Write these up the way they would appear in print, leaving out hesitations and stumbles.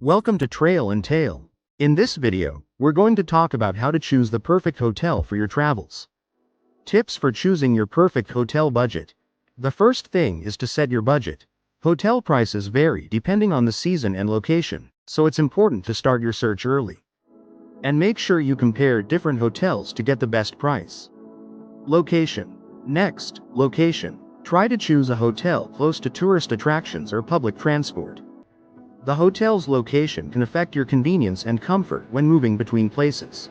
Welcome to Trail and Tale. In this video, we're going to talk about how to choose the perfect hotel for your travels. Tips for choosing your perfect hotel budget. The first thing is to set your budget. Hotel prices vary depending on the season and location, so it's important to start your search early. And make sure you compare different hotels to get the best price. Location. Next, location. Try to choose a hotel close to tourist attractions or public transport. The hotel's location can affect your convenience and comfort when moving between places.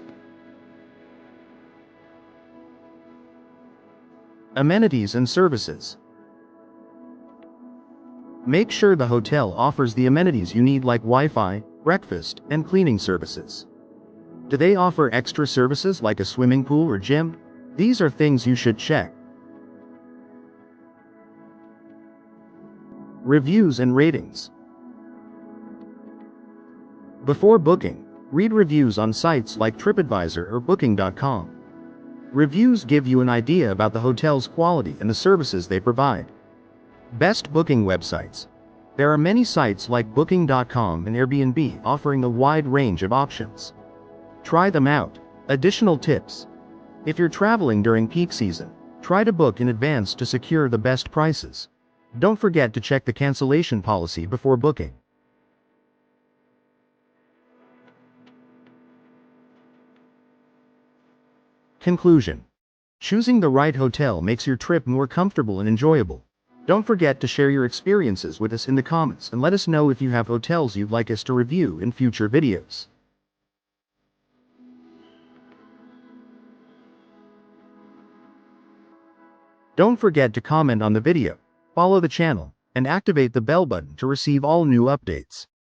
Amenities and services. Make sure the hotel offers the amenities you need like Wi-Fi, breakfast, and cleaning services. Do they offer extra services like a swimming pool or gym? These are things you should check. Reviews and ratings. Before booking, read reviews on sites like TripAdvisor or Booking.com. Reviews give you an idea about the hotel's quality and the services they provide. Best booking websites. There are many sites like Booking.com and Airbnb offering a wide range of options. Try them out. Additional tips. If you're traveling during peak season, try to book in advance to secure the best prices. Don't forget to check the cancellation policy before booking. Conclusion. Choosing the right hotel makes your trip more comfortable and enjoyable. Don't forget to share your experiences with us in the comments and let us know if you have hotels you'd like us to review in future videos. Don't forget to comment on the video, follow the channel, and activate the bell button to receive all new updates.